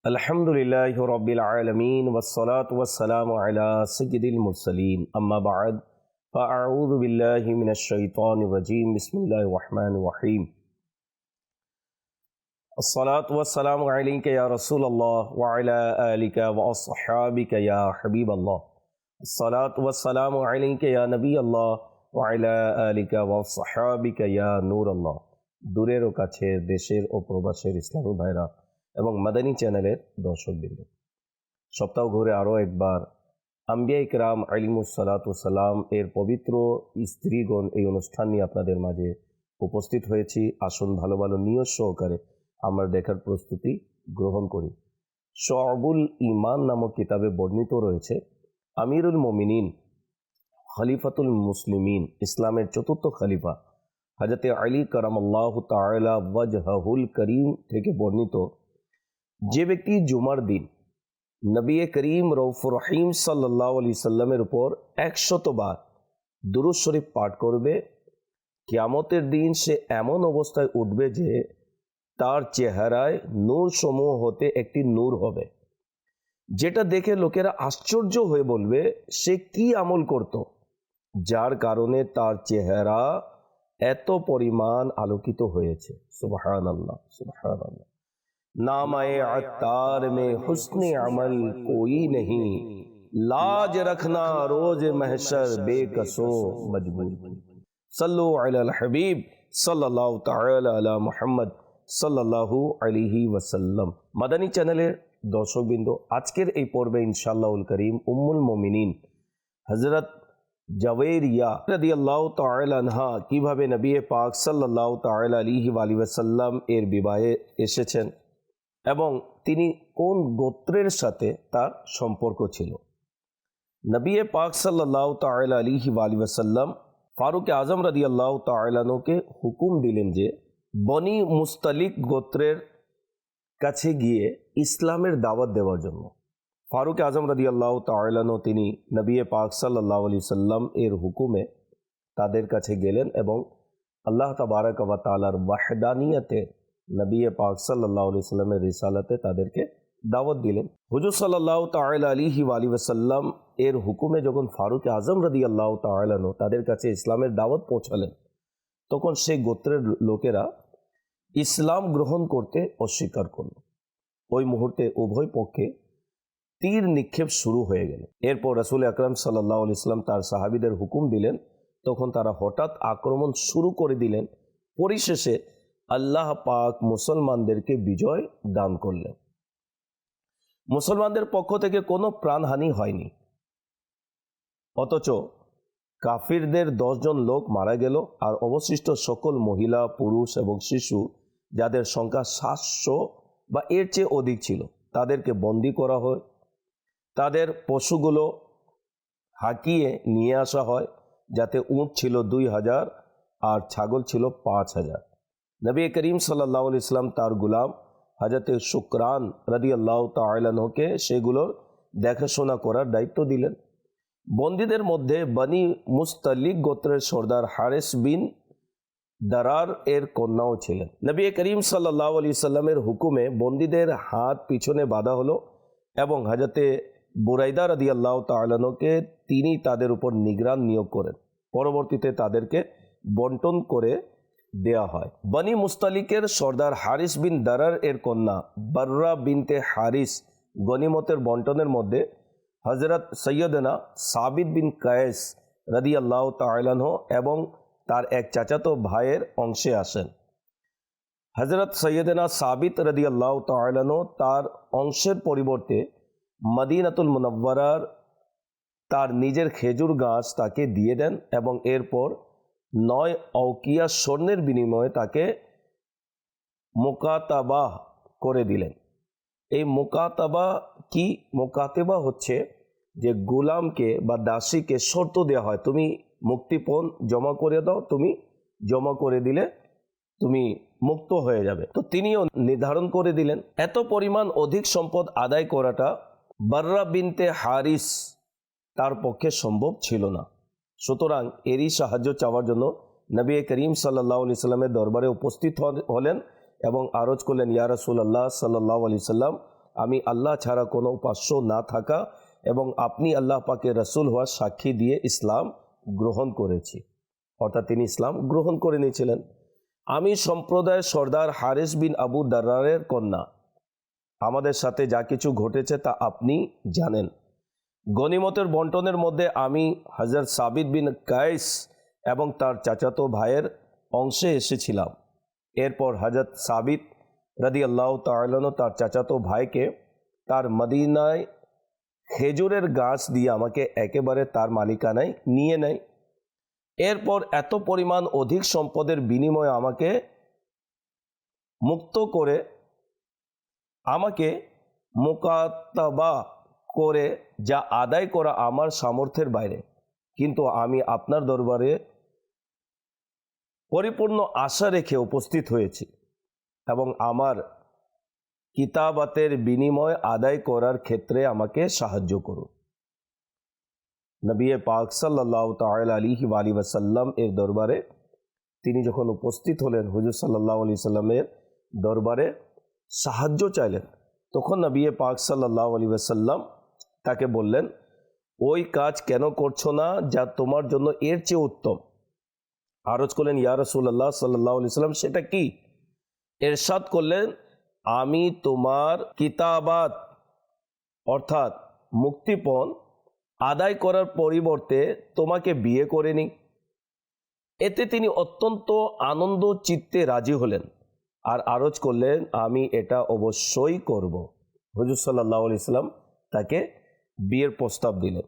अल्हम्दुलिल्लाहि रब्बिल आलमीन वस्सलातु वस्सलामु अला सय्यिदिल मुरसलीन अम्मा बाद फ़अऊज़ु बिल्लाहि मिनश शैतानिर रजीम बिस्मिल्लाहिर रहमानिर रहीम अस्सलातु वस्सलामु अलैका या रसूलल्लाह व अला आलिका व अस्हाबिका या हबीबल्लाह अस्सलातु वस्सलामु अलैका या नबीअल्लाह व अला आलिका व अस्हाबिका या नूरल्लाह। দূরের ও কাছের দেশের ও প্রবাসের ইসলামী ভাইরা এবং মাদানী চ্যানেলের দর্শকবৃন্দ, সপ্তাহ ঘুরে আরও একবার আম্বিয়া ইকরাম আলিমুসসালাতুসালাম এর পবিত্র স্ত্রীগণ এই অনুষ্ঠান নিয়ে আপনাদের মাঝে উপস্থিত হয়েছি। আসুন ভালো ভালো নিয়ত সহকারে আমরা দেখার প্রস্তুতি গ্রহণ করি। শুআবুল ঈমান নামক কিতাবে বর্ণিত রয়েছে আমিরুল মুমিনিন খলিফাতুল মুসলিমিন ইসলামের চতুর্থ খলিফা হযরত আলী কারামাল্লাহু তাআলা ওয়াজহুল করিম থেকে বর্ণিত, যে ব্যক্তি জুমার দিন নবী করিম রউফুর রহিম সাল্লাল্লাহু আলাইহি সাল্লামের উপর 100 বার দুরূদ শরীফ পাঠ করবে, কিয়ামতের দিন সে এমন অবস্থায় উঠবে যে তার চেহারায় নূর সমূহ হতে একটি নূর হবে, যেটা দেখে লোকেরা আশ্চর্য হয়ে বলবে সে কি আমল করত, যার কারণে তার চেহারা এত পরিমাণ আলোকিত হয়েছে। সুবহানাল্লাহ সুবহানাল্লাহ। नामाए अत्तार में हुस्ने अमल कोई नहीं, लाज रखना रोज महशर बेकसो मजबूर। सल्लु अलल हबीब सल्लल्लाहु ताआला अला मुहम्मद सल्लल्लाहु अलैहि वसल्लम। মাদানী চ্যানেলের দর্শকবৃন্দ, আজকের এই পর্বে ইনশাআল্লাহুল করিম উম্মুল মুমিনিন হযরত জাওয়ারিয়া রাদিয়াল্লাহু তাআলা আনহা কিভাবে নবী পাক সাল্লাল্লাহু তাআলা আলাইহি ওয়াসাল্লাম এর বিবাহে এসেছেন এবং তিনি কোন গোত্রের সাথে তার সম্পর্ক ছিল। নবী পাক সাল্লাল্লাহু তাআলা আলাইহি ওয়াসাল্লাম ফারুক আজম রাদিয়াল্লাহু তাআলা আনহুকে হুকুম দিলেন যে বনি মুস্তালিক গোত্রের কাছে গিয়ে ইসলামের দাওয়াত দেওয়ার জন্য। ফারুক আজম রাদিয়াল্লাহু তাআলা আনহু তিনি নবী পাক সাল্লাল্লাহু আলাইহি সাল্লাম এর হুকুমে তাদের কাছে গেলেন এবং আল্লাহ তাবারক ওয়া তাআলার ওয়াহদানিয়তে নবী পাক সাল্লাল্লাহু আলাইহি সাল্লামের রিসালাতে তাদেরকে দাওয়াত দিলেন। হুজুর সাল্লাল্লাহু তাআলা আলাইহি ওয়াসাল্লাম এর হুকুমে যখন ফারুক আজম রাদিয়াল্লাহু তাআলা আনহু তাদের কাছে ইসলামের দাওয়াত পৌঁছালেন, তখন সেই গোত্রের লোকেরা ইসলাম গ্রহণ করতে অস্বীকার করল। ওই মুহূর্তে উভয় পক্ষে তীর নিক্ষেপ শুরু হয়ে গেল। এরপর রাসূল আকরাম সাল্লাল্লাহু আলাইহি সাল্লাম তার সাহাবীদের হুকুম দিলেন, তখন তারা হঠাৎ আক্রমণ শুরু করে দিলেন। পরিশেষে আল্লাহ পাক মুসলমানদেরকে বিজয় দান করলেন। মুসলমানদের পক্ষ থেকে কোনো প্রাণহানি হয়নি, অথচ কাফিরদের 10 জন লোক মারা গেল আর অবশিষ্ট সকল মহিলা, পুরুষ এবং শিশু, যাদের সংখ্যা 700 বা এর চেয়ে অধিক ছিল, তাদেরকে বন্দী করা হয়। তাদের পশুগুলো হাঁকিয়ে নিয়ে আসা হয়, যাতে উট ছিল 2000 আর ছাগল ছিল 5000। নবী করিম সাল্লাল্লাহু আলাইহি সাল্লাম তার গোলাম হযরত শুকরান রাদিয়াল্লাহু তাআলা আনহুকে সেগুলোর দেখাশোনা করার দায়িত্ব দিলেন। বন্দীদের মধ্যে বনি মুস্তালিক গোত্রের সর্দার হারিস বিন দারার এর কন্যাও ছিলেন। নবী করিম সাল্লাল্লাহু আলাইহি সাল্লামের হুকুমে বন্দীদের হাত পিছনে বাঁধা হলো এবং হযরত বুরাইদা রাদিয়াল্লাহু তাআলা আনহুকে তিনি তাদের উপর নিগরান নিয়োগ করেন। পরবর্তীতে তাদেরকে বন্টন করে দেয়া হয়। বনি মুস্তালিকের সর্দার হারিস বিন দারার এর কন্যা বাররা বিনতে হারিস গনিমতের বন্টনের মধ্যে হযরত সৈয়দনা সাবিত বিন কায়েস রাদিয়াল্লাহু তাআলা আনহু এবং তার এক চাচাতো ভাইয়ের অংশে আসেন। হযরত সৈয়দনা সাবিত রাদিয়াল্লাহু তাআলা আনহু তার অংশের পরিবর্তে মদিনাতুল মুনাওয়ারার তার নিজের খেজুর গাছ তাকে দিয়ে দেন এবং এরপর 9 আউকিয়া স্বর্ণের বিনিময়ে তাকে মুকাতাবা করে দিলেন। এই মুকাতাবা কি? মুকাতাবা হচ্ছে যে গোলামকে বা দাসীকে শর্ত দেওয়া হয়, তুমি মুক্তিপণ জমা করে দাও, তুমি জমা করে দিলে তুমি মুক্ত হয়ে যাবে। তো তিনিও নির্ধারণ করে দিলেন। এত পরিমাণ অধিক সম্পদ আদায় করাটা বাররা বিনতে হারিস তার পক্ষে সম্ভব ছিল না। সুতরাং এরই সাহায্য চাওয়ার জন্য নবী করিম সাল্লাল্লাহু আলাইহি সাল্লামের দরবারে উপস্থিত হলেন এবং আরজ করলেন, ইয়া রাসূলুল্লাহ সাল্লাল্লাহু আলাইহি সাল্লাম, আমি আল্লাহ ছাড়া কোনো উপাস্য না থাকা এবং আপনি আল্লাহ পাকের রসুল হওয়ার সাক্ষী দিয়ে ইসলাম গ্রহণ করেছি। অর্থাৎ তিনি ইসলাম গ্রহণ করে নিয়েছিলেন। আমি সম্প্রদায়ের সর্দার হারিস বিন আবু দাররারের কন্যা। আমাদের সাথে যা কিছু ঘটেছে তা আপনি জানেন। গনিমতের বন্টনের মধ্যে আমি হযরত সাবিত বিন কায়েস এবং তার চাচাতো ভাইয়ের অংশে এসেছিলাম। এরপর হযরত সাবিত রাদিয়াল্লাহু তাআলা আনহু তার চাচাতো ভাইকে তার মদিনায় খেজুরের গাছ দিয়ে আমাকে একেবারে তার মালিকানায় নিয়ে নেয়। এরপর এত পরিমাণ অধিক সম্পদের বিনিময়ে আমাকে মুক্ত করে আমাকে মুকাত্তাবা করে যা আদায় করা আমার সামর্থ্যের বাইরে, কিন্তু আমি আপনার দরবারে পরিপূর্ণ আশা রেখে উপস্থিত হয়েছি এবং আমার কিতাবাতের বিনিময় আদায় করার ক্ষেত্রে আমাকে সাহায্য করুন। নবী পাক সাল্লাল্লাহু তাআলা আলাইহি ওয়াসাল্লাম এর দরবারে তিনি যখন উপস্থিত হলেন, হুজুর সাল্লাল্লাহু আলাইহি সাল্লামের দরবারে সাহায্য চাইলেন, তখন নবী পাক সাল্লাল্লাহু আলাইহি ওয়াসাল্লাম তাকে বললেন, ওই কাজ কেন করছো না যা তোমার জন্য এর চেয়ে উত্তম? আরজ করলেন, ইয়া রাসূলুল্লাহ সাল্লাল্লাহু আলাইহি সাল্লাম, সেটা কি? ইরশাদ করলেন, আমি তোমার কিতাবাত অর্থাৎ মুক্তিপণ আদায় করার পরিবর্তে তোমাকে বিয়ে করে নিই। এতে তিনি অত্যন্ত আনন্দ চিত্তে রাজি হলেন আর আরজ করলেন, আমি এটা অবশ্যই করব। হুজুর সাল্লাল্লাহু আলাইহি সাল্লাম তাকে বিয়ের প্রস্তাব দিলেন।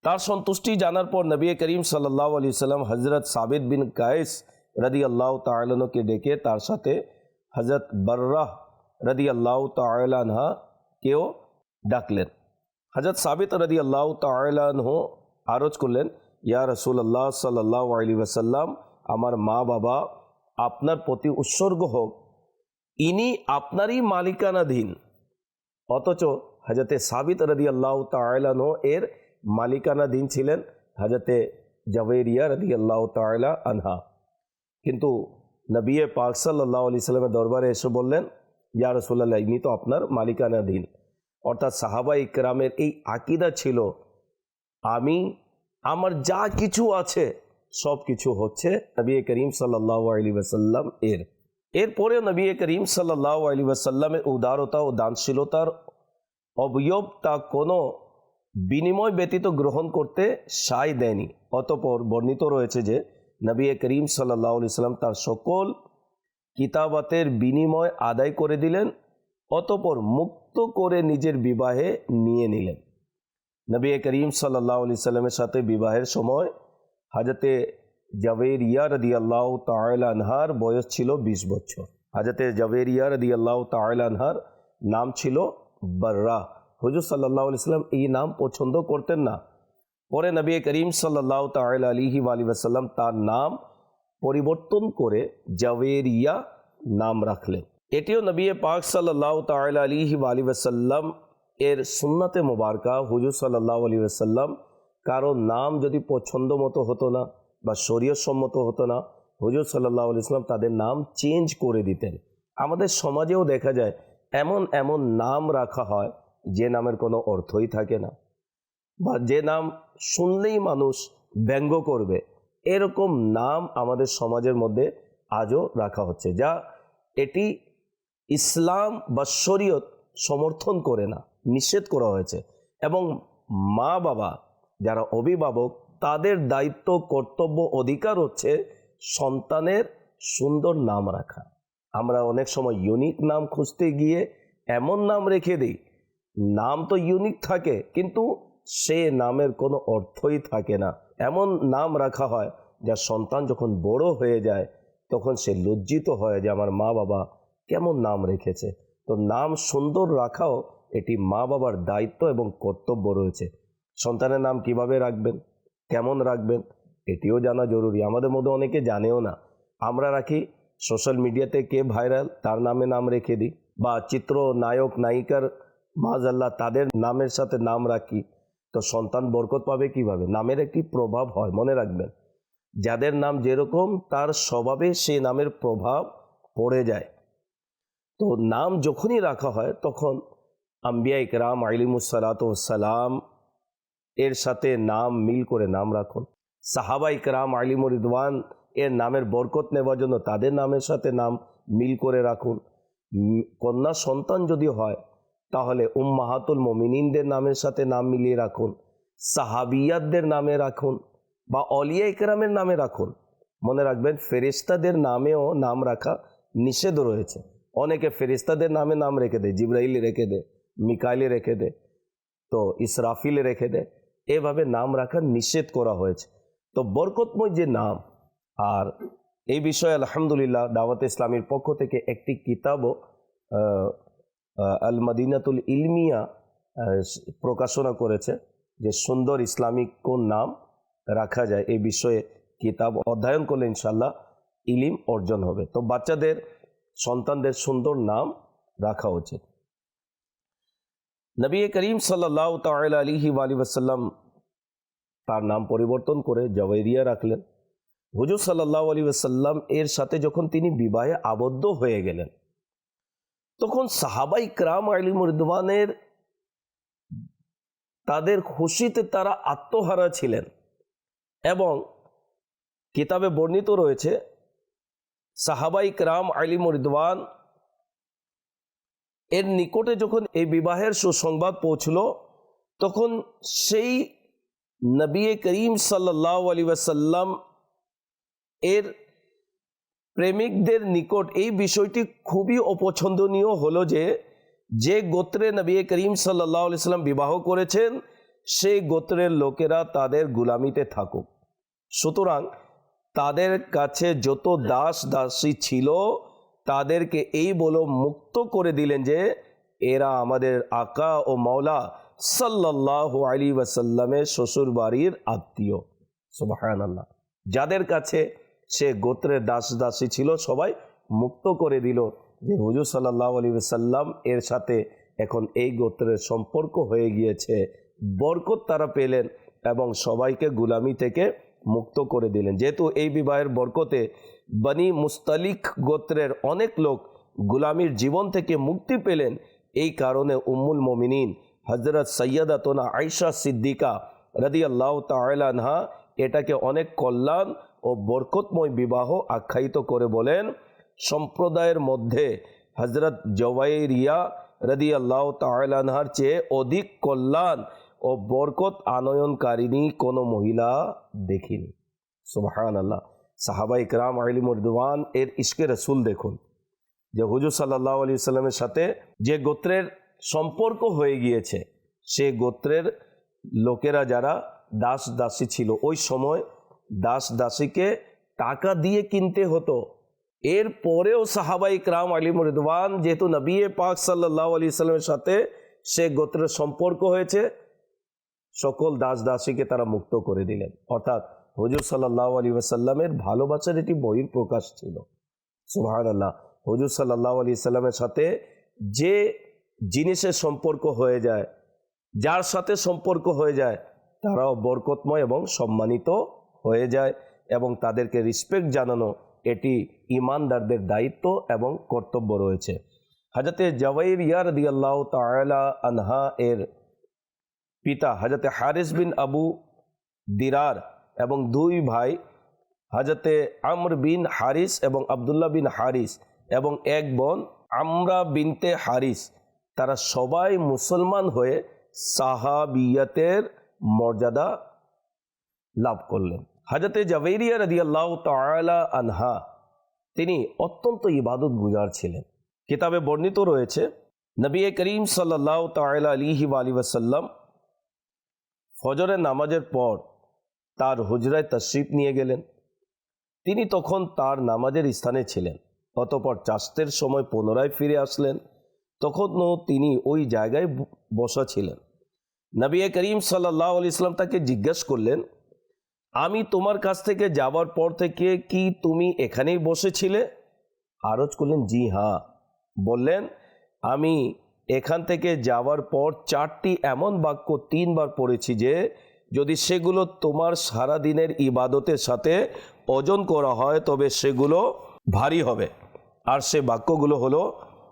তার সন্তুষ্টি জানার পর নবী করিম সাল্লাল্লাহু আলাইহি সাল্লাম হযরত সাবিত বিন কায়েস রাদিয়াল্লাহু তাআলা আনহুকে ডেকে তার সাথে হযরত বাররাহ রাদিয়াল্লাহু তাআলা আনহা কেও ডাকলেন। হযরত সাবিত রাদিয়াল্লাহু তাআলা আনহু আরজ করলেন, ইয়া রাসূলুল্লাহ সাল্লাল্লাহু আলাইহি ওয়াসাল্লাম, আমার মা বাবা আপনার প্রতি উৎসর্গ হোক, ইনি আপনারই মালিকানাধীন। অথচ হযরতে সাবিত রাদিয়াল্লাহু তাআলা আনহু এর মালিকানাধীন ছিলেন হযরতে জাওয়ারিয়া রাদিয়াল্লাহু তাআলা আনহা। কিন্তু নবী পাক সাল্লাল্লাহু আলাইহি সাল্লামের দরবারে এসে বললেন, ইয়া রাসূলুল্লাহ, ইনি তো আপনার মালিকানাধীন। অর্থাৎ সাহাবা ইকরামের এই আকীদা ছিল, আমি আমার যা কিছু আছে সব কিছু হচ্ছে নবী করিম সাল্লাল্লাহু আলাইহি ওয়াসাল্লাম এর। এরপরে নবী করিম সাল্লাল্লাহু আলাইহি ওয়াসাল্লামের উদারতা ও দানশীলতার অবয়ব তা কোনো বিনিময় ব্যতীত গ্রহণ করতে সায় দেয়নি। অতঃপর বর্ণিত রয়েছে যে নবী করিম সাল্লাল্লাহু আলাইহি সাল্লাম তার সকল কিতাবাতের বিনিময় আদায় করে দিলেন, অতঃপর মুক্ত করে নিজের বিবাহে নিয়ে নিলেন। নবী করিম সাল্লাল্লাহু আলাইহি সাল্লামের সাথে বিবাহের সময় হযরতে জাওয়ারিয়া রাদিয়াল্লাহু তাআলা আনহার বয়স ছিল 20 বছর। হযরতে জাওয়ারিয়া রাদিয়াল্লাহু তাআলা আনহার নাম ছিল বাররা। হুজুর সাল্লাল্লাহু আলাইহি সাল্লাম এই নাম পছন্দ করতেন না। পরে নবী করিম সাল্লাল্লাহু তাআলা আলাইহি ওয়াসাল্লাম তার নাম পরিবর্তন করে জাওয়ারিয়া নাম রাখলেন। এটিও নবী পাক সাল্লাল্লাহু তাআলা আলাইহি ওয়াসাল্লাম এর সুন্নাতে মুবারকা। হুজুর সাল্লাল্লাহু আলাইহি ওয়াসাল্লাম কারো নাম যদি পছন্দ মতো হতো না বা শরীয়ত সম্মত হতো না, হুজুর সাল্লাল্লাহু আলাইহি ওয়াসাল্লাম তাদের নাম চেঞ্জ করে দিতেন। আমাদের সমাজেও দেখা যায় এমন এমন নাম রাখা হয় যে নামের কোনো অর্থই থাকে না, বা যে নাম শুনলেই মানুষ ব্যঙ্গ করবে, এরকম নাম আমাদের সমাজের মধ্যে আজও রাখা হচ্ছে, যা এটি ইসলাম বা শরীয়ত সমর্থন করে না, নিষেধ করা হয়েছে। এবং মা বাবা যারা অভিভাবক, তাদের দায়িত্ব, কর্তব্য, অধিকার হচ্ছে সন্তানের সুন্দর নাম রাখা। আমরা অনেক সময় ইউনিক নাম খুঁজতে গিয়ে এমন নাম রেখে দিই, নাম তো ইউনিক থাকে কিন্তু সে নামের কোনো অর্থই থাকে না। এমন নাম রাখা হয় যা সন্তান যখন বড় হয়ে যায় তখন সে লজ্জিত হয় যে আমার মা বাবা কেমন নাম রেখেছে। তো নাম সুন্দর রাখাও এটি মা বাবার দায়িত্ব এবং কর্তব্য রয়েছে। সন্তানের নাম কিভাবে রাখবেন, কেমন রাখবেন, এটিও জানা জরুরি। আমাদের মধ্যে অনেকে জানেও না। আমরা রাখি সোশ্যাল মিডিয়াতে কে ভাইরাল তার নামে নাম রেখে দিই, বা চিত্র নায়ক নায়িকার মাআযাল্লাহ তাদের নামের সাথে নাম রাখি। তো সন্তান বরকত পাবে কিভাবে? নামের একটি প্রভাব হয়, মনে রাখবেন। যাদের নাম যেরকম তার স্বভাবে সে নামের প্রভাব পড়ে যায়। তো নাম যখনই রাখা হয় তখন আম্বিয়া ইকরাম আলিমুসসালাম এর সাথে নাম মিল করে নাম রাখুন। সাহাবা ইকরাম আলিমুর রিদওয়ান এর নামের বরকত নেওয়ার জন্য তাদের নামের সাথে নাম মিল করে রাখুন। কন্যা সন্তান যদি হয় তাহলে উম্মাহাতুল মুমিনিনদের নামের সাথে নাম মিলিয়ে রাখুন, সাহাবিয়াতদের নামে রাখুন বা অলিয়া ইকরামের নামে রাখুন। মনে রাখবেন ফেরেশতাদের নামেও নাম রাখা নিষেধ রয়েছে। অনেকে ফেরেশতাদের নামে নাম রেখে দেয়, জিবরাইল রেখে দেয়, মিকাইল রেখে দেয়, তো ইসরাফিল রেখে দেয়, এভাবে নাম রাখা নিষেধ করা হয়েছে। তো বরকতময় যে নাম, আর এই বিষয়ে আলহামদুলিল্লাহ দাওয়াত ইসলামীর পক্ষ থেকে একটি কিতাবও আল মদিনাতুল ইলমিয়া প্রকাশনা করেছে যে সুন্দর ইসলামিক কোন নাম রাখা যায়। এই বিষয়ে কিতাব অধ্যয়ন করলে ইনশাল্লাহ ইলিম অর্জন হবে। তো বাচ্চাদের সন্তানদের সুন্দর নাম রাখা উচিত। নবী করিম সাল্লাল্লাহু তাআলা আলাইহি ওয়াসাল্লাম তার নাম পরিবর্তন করে জওয়াইরিয়া রাখলেন। হুজুর সাল্লাল্লাহু আলাইহি ওয়াসাল্লাম এর সাথে যখন তিনি বিবাহে আবদ্ধ হয়ে গেলেন তখন সাহাবা ইকরাম আলিমুর রিদওয়ানের তাদের খুশিতে তারা আত্মহারা ছিলেন এবং কিতাবে বর্ণিত রয়েছে সাহাবা ইকরাম আলিমুর রিদওয়ান এর নিকটে যখন এই বিবাহের সুসংবাদ পৌঁছল তখন সেই নবী করিম সাল্লাল্লাহু আলাইহি ওয়াসাল্লাম এর প্রেমিকদের নিকট এই বিষয়টি খুবই অপছন্দনীয় হলো যে গোত্রে নবী করিম সাল্লাল্লাহু আলাইহি ওয়াসাল্লাম বিবাহ করেছেন সেই গোত্রের লোকেরা তাদের গুলামিতে থাকুক। সুতরাং তাদের কাছে যত দাস দাসী ছিল তাদেরকে এই বলে মুক্ত করে দিলেন যে এরা আমাদের আকা ও মাওলা সাল্লাল্লাহু আলাইহি ওয়াসাল্লামের শ্বশুর বাড়ির আত্মীয়। সুবহানাল্লাহ। যাদের কাছে সে গোত্রের দাস দাসী ছিল সবাই মুক্ত করে দিল যে হুজুর সাল্লাল্লাহু আলাইহি ওয়াসাল্লাম এর সাথে এখন এই গোত্রের সম্পর্ক হয়ে গিয়েছে, বরকত তারা পেলেন এবং সবাইকে গুলামি থেকে মুক্ত করে দিলেন। যেহেতু এই বিবাহের বরকতে বনি মুস্তালিক গোত্রের অনেক লোক গুলামির জীবন থেকে মুক্তি পেলেন, এই কারণে উম্মুল মুমিনিন হযরত সৈয়দাতুনা আয়েশা সিদ্দিকা রাদিয়াল্লাহু তাআলা আনহা এটাকে অনেক কল্যাণ ও বরকতময় বিবাহ আখ্যায়িত করে বলেন, সম্প্রদায়ের মধ্যে হযরত জওয়াইরিয়া রাদিয়াল্লাহু তাআলা আনহার চেয়ে অধিক কল্যাণ ও বরকত আনয়নকারিণী কোনো মহিলা দেখিনি। সুবহানাল্লাহ। সাহাবা ইকরাম আলিমুর রিদওয়ান এর ইশকে রসুল দেখুন যে হুজুর সাল্লাল্লাহু আলাইহি ওয়াসাল্লামের সাথে যে গোত্রের সম্পর্ক হয়ে গিয়েছে সে গোত্রের লোকেরা যারা দাস দাসী ছিল, ওই সময় দাস দাসীকে টাকা দিয়ে কিনতে হতো। এর পরেও সাহাবা ইকরাম আলিমুর রিদওয়ান যেহেতু নবী পাক সাল্লাল্লাহু আলাইহি ওয়াসাল্লামের সাথে সে গোত্রের সম্পর্ক হয়েছে, সকল দাস দাসীকে তারা মুক্ত করে দিলেন। অর্থাৎ হুজুর সাল্লাল্লাহু আলাইহি ওয়াসাল্লামের ভালোবাসার এটি বহিঃপ্রকাশ ছিল। সুবহানাল্লাহ। হুজুর সাল্লাল্লাহু আলাইহি ওয়াসাল্লামের সাথে যে জিনিসের সম্পর্ক হয়ে যায়, যার সাথে সম্পর্ক হয়ে যায় তারাও বরকতময় এবং সম্মানিত হয়ে যায় এবং তাদেরকে রিসপেক্ট জানানো এটি ঈমানদারদের দায়িত্ব এবং কর্তব্য রয়েছে। হযরতে জওয়াইরিয়া রাদিয়াল্লাহু তাআলা আনহা এর পিতা হযরতে হারিস বিন আবু দিরার এবং দুই ভাই হযরতে আমর বিন হারিস এবং আব্দুল্লাহ বিন হারিস এবং এক বোন আমরা বিনতে হারিস, তারা সবাই মুসলমান হয়ে সাহাবিয়াতের মর্যাদা লাভ করলেন। হযরতে জওয়াইরিয়া রাদিয়াল্লাহু তাআলা আনহা তিনি অত্যন্ত ইবাদত গুজার ছিলেন। কিতাবে বর্ণিত রয়েছে নবী করিম সাল্লাল্লাহু তাআলা আলাইহি ওয়াসাল্লাম ফজরের নামাজের পর তার হুজরায় তশরিফ নিয়ে গেলেন। তিনি তখন তার নামাজের স্থানে ছিলেন। অতঃপর চাষতের সময় পুনরায় ফিরে আসলেন, তখনও তিনি ওই জায়গায় বসা ছিলেন। নবী করিম সাল্লাল্লাহু আলাইহি ওয়াসাল্লাম তাকে জিজ্ঞেস করলেন, আমি তোমার কাছ থেকে যাওয়ার পর থেকে কি তুমি এখানেই বসেছিলে? আরজ করলেন, জি হ্যাঁ। বললেন, আমি এখান থেকে যাওয়ার পর 4টি এমন বাক্য 3 বার পড়েছি যে যদি সেগুলো তোমার সারাদিনের ইবাদতের সাথে ওজন করা হয় তবে সেগুলো ভারী হবে। আর সে বাক্যগুলো হলো,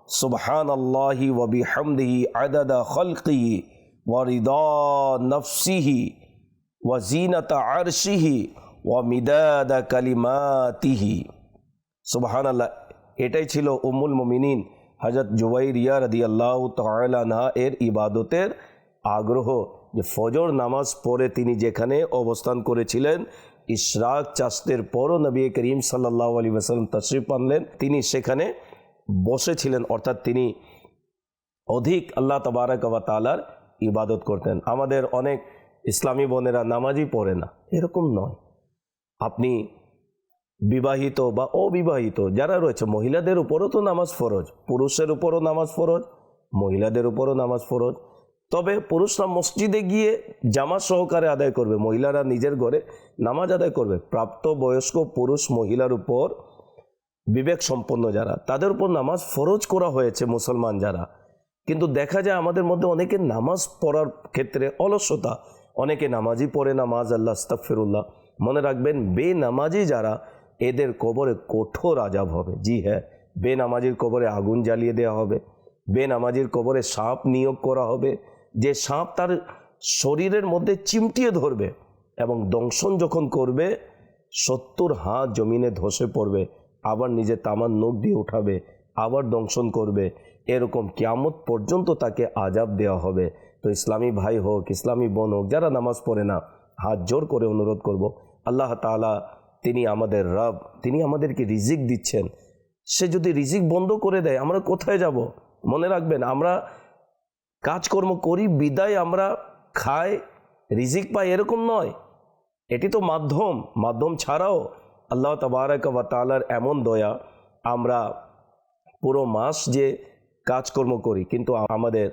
সুবহানাল্লাহি ওয়া বিহামদিহি আদাদা খালকিহি ওয়া রিদা নফসিহি ওয়া জিনাতা আরশিহি ওয়া মিদাদা কালিমাতিহি। সুবহানাল্লাহ, এটাই ছিল উম্মুল মুমিনিন হযরত জুবাইরিয়া রাদিয়াল্লাহু তাআলা আনহা এর ইবাদতের আগ্রহ, যে ফজর নামাজ পড়ে তিনি যেখানে অবস্থান করেছিলেন, ইশরাক চাঁদের পরও নবী করিম সাল্লাল্লাহু আলাইহি ওয়াসাল্লাম তাশরিফ আনলেন, তিনি সেখানে বসেছিলেন, অর্থাৎ তিনি অধিক আল্লাহ তাবারক ওয়া তাআলার ইবাদত করতেন। আমাদের অনেক ইসলামী বোনেরা নামাজই পড়ে না, এরকম নয়। আপনি বিবাহিত বা অবিবাহিত যারা রয়েছে, মহিলাদের উপরও তো নামাজ ফরজ, পুরুষের উপরও নামাজ ফরজ, মহিলাদের উপরও নামাজ ফরজ। তবে পুরুষরা মসজিদে গিয়ে জামাত সহকারে আদায় করবে, মহিলারা নিজের ঘরে নামাজ আদায় করবে। প্রাপ্ত বয়স্ক পুরুষ মহিলার উপর বিবেক সম্পন্ন যারা, তাদের উপর নামাজ ফরজ করা হয়েছে মুসলমান যারা। কিন্তু দেখা যায় আমাদের মধ্যে অনেকে নামাজ পড়ার ক্ষেত্রে অলসতা, অনেকে নামাজই পড়ে না, মাআযাল্লাহ, আস্তাগফিরুল্লাহ। মনে রাখবেন, বেনামাজি যারা, এদের কবরে কঠোর আযাব হবে। জি হ্যাঁ, বেনামাজির কবরে আগুন জ্বালিয়ে দেওয়া হবে, বেনামাজির কবরে সাপ নিয়োগ করা হবে, যে সাপ তার শরীরের মধ্যে চিমটিয়ে ধরবে এবং দংশন যখন করবে 70 হাত জমিনে ধসে পড়বে, আবার নিজে তামার নখ দিয়ে উঠাবে, আবার দংশন করবে, এরকম কিয়ামত পর্যন্ত তাকে আযাব দেওয়া হবে। তো ইসলামী ভাই হোক, ইসলামী বোন হোক, যারা নামাজ পড়ে না, হাত জোর করে অনুরোধ করব, আল্লাহ তাআলা তিনি আমাদের রব, তিনি আমাদেরকে রিজিক দিচ্ছেন। সে যদি রিজিক বন্ধ করে দেয়, আমরা কোথায় যাব? মনে রাখবেন, আমরা কাজকর্ম করি বিদায় আমরা খাই, রিজিক পাই, এরকম নয়। এটি তো মাধ্যম ছাড়াও আল্লাহ তাবারক ওয়া তাআলার এমন দয়া, আমরা পুরো মাস যে কাজকর্ম করি, কিন্তু আমাদের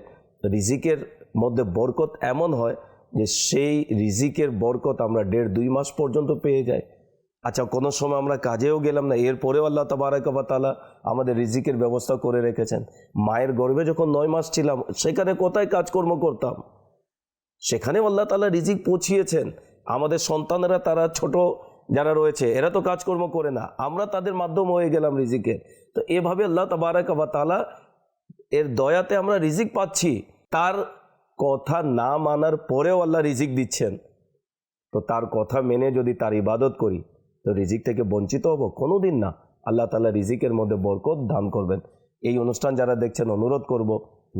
রিজিকের মধ্যে বরকত এমন হয় যে সেই রিজিকের বরকত আমরা 1.5-2 মাস পর্যন্ত পেয়ে যাই। আচ্ছা, কোনো সময় আমরা কাজেও গেলাম না, এরপরেও আল্লাহ তাবারক ওয়া তাআলা আমাদের রিজিকের ব্যবস্থা করে রেখেছেন। মায়ের গর্ভে যখন 9 মাস ছিলাম, সেখানে কোথায় কাজকর্ম করতাম, সেখানেও আল্লাহ তাআলা রিজিক পৌঁছিয়েছেন। আমাদের সন্তানেরা, তারা ছোট যারা রয়েছে, এরা তো কাজকর্ম করে না, আমরা তাদের মাধ্যম হয়ে গেলাম রিজিকের। তো এভাবে আল্লাহ তাবারক ওয়া তাআলা এর দয়াতে আমরা রিজিক পাচ্ছি। তার কথা না মানার পরেও আল্লাহ রিজিক দিচ্ছেন। তো তার কথা মেনে যদি তার ইবাদত করি, তো রিজিক থেকে বঞ্চিত হব? কোনোদিন না। আল্লাহ তাআলা রিজিকের মধ্যে বরকত দান করবেন। এই অনুষ্ঠান যারা দেখছেন, অনুরোধ করব,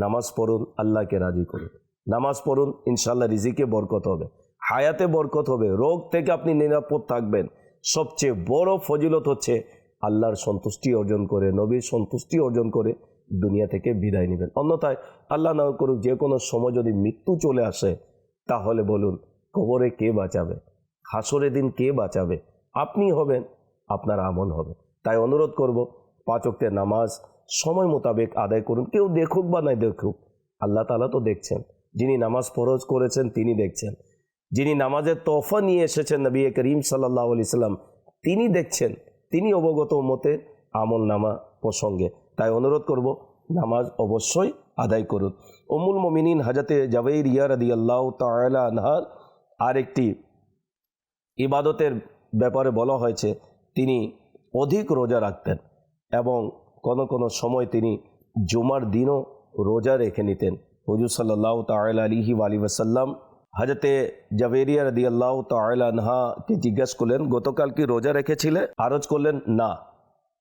নামাজ পড়ুন, আল্লাহকে রাজি করুন। নামাজ পড়ুন, ইনশাআল্লাহ রিজিকে বরকত হবে, হায়াতে বরকত হবে, রোগ থেকে আপনি নিরাপদ থাকবেন। সবচেয়ে বড় ফজিলত হচ্ছে আল্লাহর সন্তুষ্টি অর্জন করে, নবীর সন্তুষ্টি অর্জন করে দুনিয়া থেকে বিদায় নেবেন। অন্যথায় আল্লাহ না করুক, যে কোনো সময় যদি মৃত্যু চলে আসে, তাহলে বলুন, কবরে কে বাঁচাবে? হাসরের দিন কে বাঁচাবে? আপনি হবেন, আপনার আমল হবে। তাই অনুরোধ করব, 5 ওয়াক্তের নামাজ সময় মোতাবেক আদায় করুন। কেউ দেখুক বা নাই দেখুক, আল্লাহ তাআলা তো দেখছেন। যিনি নামাজ ফরজ করেছেন তিনি দেখছেন, যিনি নামাজের তোহফা নিয়ে এসেছেন নবী করিম সাল্লাল্লাহু আলাইহি সাল্লাম, তিনি দেখছেন, তিনি অবগত উম্মতের আমল নামা প্রসঙ্গে। তাই অনুরোধ করব, নামাজ অবশ্যই আদায় করুন। উম্মুল মুমিনিন হযরত জুবাইরিয়া রাদিয়াল্লাহু তাআলা আনহার আরেকটি ইবাদতের ব্যাপারে বলা হয়েছে, তিনি অধিক রোজা রাখতেন এবং কোনো সময় তিনি জুমার দিনও রোজা রেখে নিতেন। হুজুর সাল্লাল্লাহু তাআলা আলাইহি ওয়াসাল্লাম হযরতে জুবাইরিয়া রাদিয়াল্লাহু তাআলা আনহাকে জিজ্ঞাসা করলেন, গতকাল কি রোজা রেখেছিলে? আরজ করলেন না।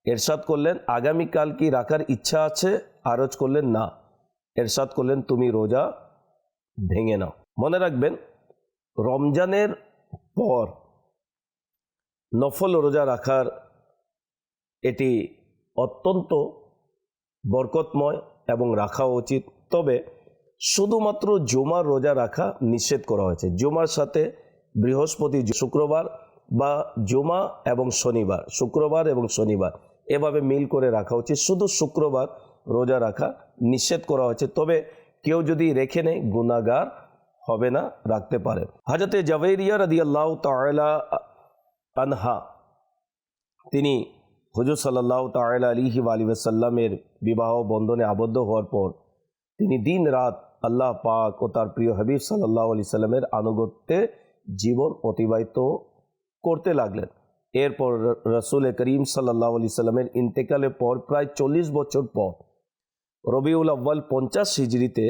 এরশাদ করলেন, আগামীকাল কি রাখার ইচ্ছা আছে? আরজ করলেন না। এরশাদ করলেন, তুমি রোজা ভেঙে নাও। মনে রাখবেন, রমজানের পর নফল রোজা রাখার এটি অত্যন্ত বরকতময় এবং রাখা উচিত। তবে শুধুমাত্র জুমার রোজা রাখা নিষেধ করা হয়েছে। জুমার সাথে বৃহস্পতি, শুক্রবার বা জুমা এবং শনিবার, শুক্রবার এবং শনিবার এভাবে মিল করে রাখা উচিত। শুধু শুক্রবার রোজা রাখা নিষেধ করা হয়েছে। তবে কেউ যদি রেখে নেয়, গুনাহগার হবে না, রাখতে পারে। হযরত জুবাইরিয়া রাদিয়াল্লাহু তাআলা আনহা, তিনি হুজুর সাল্লাল্লাহু তাআলা আলাইহি ওয়াসাল্লামের বিবাহ বন্ধনে আবদ্ধ হওয়ার পর তিনি দিন রাত আল্লাহ পাক ও তার প্রিয় হাবিব সাল্লাল্লাহু আলাইহি সাল্লামের আনুগত্যে জীবন অতিবাহিত করতে লাগলেন। এরপর রাসূল করিম সাল্লাল্লাহু আলাইহি সাল্লামের ইন্তেকালের পর প্রায় 40 বছর পর রবিউল আউয়াল 50 হিজরিতে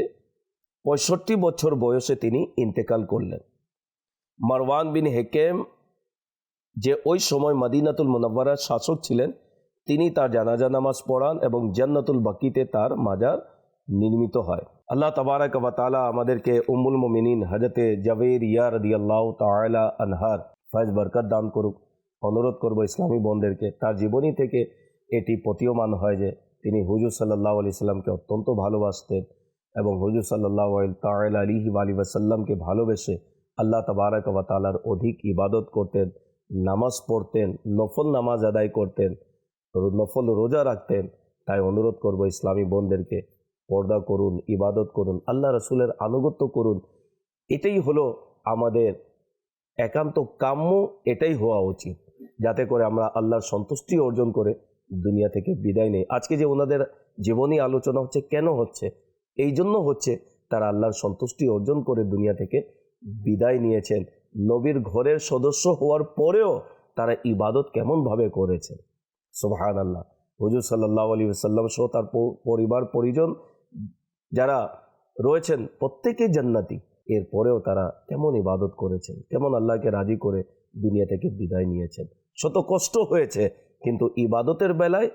65 বছর বয়সে তিনি ইন্তেকাল করলেন। মারওয়ান বিন হেকেম, যে ওই সময় মদিনাতুল মুনাওয়ারার শাসক ছিলেন, তিনি তার জানাজা নামাজ পড়ান এবং জান্নাতুল বাকিতে তার মাজার নির্মিত হয়। আল্লাহ তাবারাক ওয়া তাআলা আমাদেরকে উম্মুল মুমিনিন হযরতে জাবেরিয়া রাদিয়াল্লাহু তাআলা আনহার ফয়েজ বরকত দান করুক। অনুরোধ করব ইসলামী বোনদেরকে, তার জীবনী থেকে এটি প্রতীয়মান হয় যে তিনি হুজুর সাল্লাল্লাহু আলাইহি সাল্লামকে অত্যন্ত ভালোবাসতেন এবং হুজুর সাল্লাল্লাহু তাআলা আলাইহি ওয়া সাল্লামকে ভালোবেসে আল্লাহ তাবারাক ওয়া তাআলার অধিক ইবাদত করতেন, নামাজ পড়তেন, নফল নামাজ আদায় করতেন, নফল রোজা রাখতেন। তাই অনুরোধ করব ইসলামী বোনদেরকে, পর্দা করুন, ইবাদত করুন, আল্লাহ রসুলের আনুগত্য করুন। এটাই হলো আমাদের একান্ত কাম্য, এটাই হওয়া উচিত, যাতে করে আমরা আল্লাহর সন্তুষ্টি অর্জন করে দুনিয়া থেকে বিদায় নেই। আজকে যে ওনাদের জীবনী আলোচনা হচ্ছে, কেন হচ্ছে? এই জন্য হচ্ছে তারা আল্লাহর সন্তুষ্টি অর্জন করে দুনিয়া থেকে বিদায় নিয়েছেন। নবীর ঘরের সদস্য হওয়ার পরেও তারা ইবাদত কেমনভাবে করেছেন, সুবহানাল্লাহ। হুজুর সাল্লাল্লাহু আলাইহি ওয়াসাল্লাম সহ তার পরিবার পরিজন যারা রয়েছেন প্রত্যেকেই জান্নাতি, এরপরেও তারা কেমন ইবাদত করেছেন, কেমন আল্লাহকে রাজি করে দুনিয়া থেকে বিদায় নিয়েছেন। শত কষ্ট হয়েছে, কিন্তু ইবাদতের বেলায়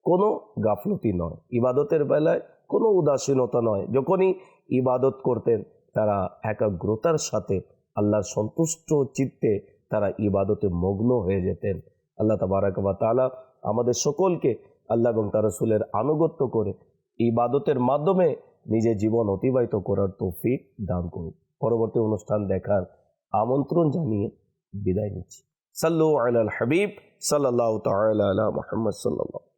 কোনো গাফলতি নয়, ইবাদতের বেলায় কোনো উদাসীনতা নয়। যখনই ইবাদত করতেন তারা একাগ্রতার সাথে আল্লাহর সন্তুষ্ট চিত্তে তারা ইবাদতে মগ্ন হয়ে যেতেন। আল্লাহ তাবারাক ওয়া তাআলা আমাদের সকলকে আল্লাহ এবং তার রাসূলের আনুগত্য করে ইবাদতের মাধ্যমে নিজের জীবন অতিবাহিত করার তৌফিক দান করুন। পরবর্তী অনুষ্ঠান দেখার আমন্ত্রণ জানিয়ে বিদায় নিচ্ছি। সাল্লু আলাল হাবিব সাল্লাল্লাহু তাআলা আলা মুহাম্মদ সাল্লাল্লাহু